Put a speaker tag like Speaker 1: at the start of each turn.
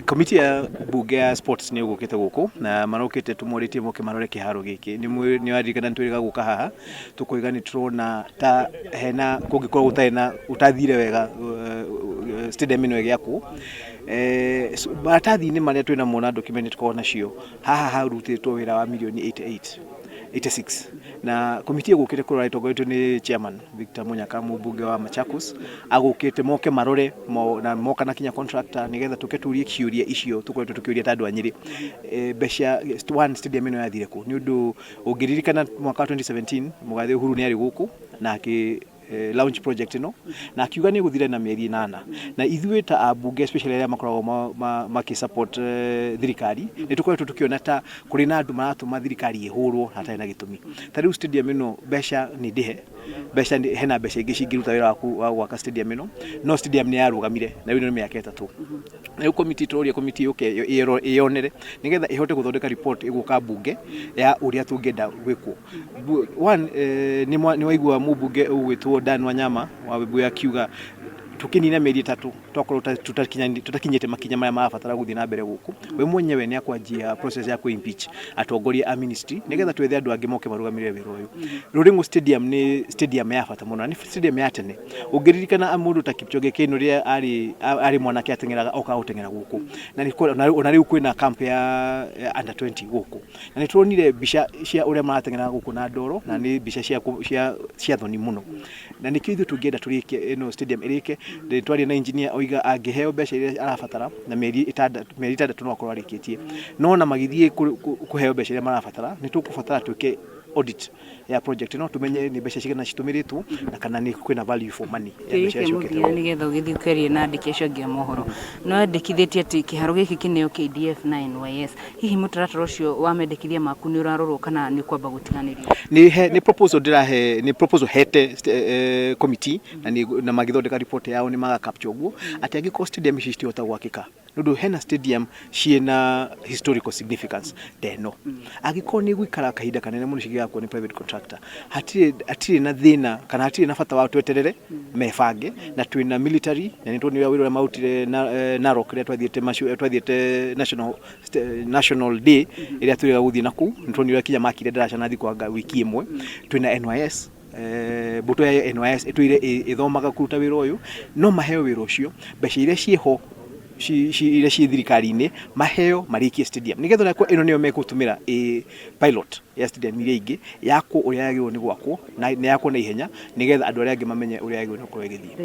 Speaker 1: Komiti ya bunge ya sports ni gukite guku na marokite tumuritie moke marore kiharo giki ni waririkana ntwiriga guka haha tukoiga ni turona ta hena kungikorwo gutaina utathire wega stadium ino giaku maratathi-ini maria twina mona document tukorwo nacio haha harutitwo wira wa milioni 86 na komiti igukite kurora itongoretio ni chairman Victor Munyaka mubunge wa Machakos agukite moke marore na moka na kinya contractor nigetha tuketurie kiuria icio tukoretwo tukiuria ta andu a Nyeri besha one stadium ino yathire ku ni undu ungiririkana mwaka 2017 mugathe Uhuru ni ari guku na launch project ino na akiuga ni guthire na mieri 8 na ithuĩ ta abunge especially area makoragwo maki support thirikari ni tukoretwo tukiona ta kuri na andu maratuma thirikari ihurwo hatarĩ na gitumi ta riu stadium ino besha ni ndihe besha hena besha ingi cingiruta wira wa gwaka stadium ino no stadium ni yarugamire na riu ni miaka 3 na komiti turoria komiti yuke ionere nigetha ihote guthondeka report iguka bunge ya uria tungenda gwikwo one ni waigua mubunge ugwitwo Dan Wanyama wa Webuye akiuga tukinina mieri 3 tokorwo tutakinyite makinya maria marabatara guthii na mbere guku we mwenyewe ni akwanjia process ya kuimpeach atongoria a ministry nigetha twethe andu angi moke marugamire wira uyu Ruringu stadium ni stadium ya bata muno ni stadium ya tene ungiririkana mundu ta Kipchoge Keino ria ari mwanake atengeraga oka utengera guku na riu kwina camp ya under 20 guku na ni turonire bisha cia uria maratengera guku na ndoro na ni bisha cia thoni muno na nikio ithu tungenda turike ino stadium irike twari na engineer oiga angiheo mbeca iria arabatara na mieri 6 no akorwo arikitie no na magithie kuheo mbeca iria marabatara ni tukubatara twike audit ya project no tumenye ni mbeca cigana citumiritwo na kana ni kwina value for money ya mbeca icio
Speaker 2: kitwa ni getha ugithi ukerie na andikisho ngia mohoro no andikithitie ati kiharo giki kineo KDF 9YS hihi mutaratara ucio wa mendekithia maku ni urarorwo kana ni kwamba gutiganirio
Speaker 1: ni proposal ndirahe ni proposal hete committee na magithondeka report yao ni maga capture guo ati angiko stadium ici citihota gwakika nundu hena stadium ciena historical significance deno agiko ni gwikara kahinda kanene muno cigiyakwo ni private contractor hatire na thina kana hatire na bata wa tweterere mebange na twina military na nitwo ni wira mautire Narok ria twathiete national day iria turiga guthii naku nitwo ni kinya makire darasha na thikwanga wiki imwe twina NYS buto ya NYS etwire ithomaga kuruta wira uyu no maheo wira ucio mbeca iria cieho iria ci thirikari-ini maheo marikie stadium nigetha nakwo ino niyo mekutumira pilot ya stadium iria ingi yakwo uria yagirwo ni gwakwo na yakwo na ihenya nigetha andu aria angi mamenye uria yagirwo ni gukorwo igithii.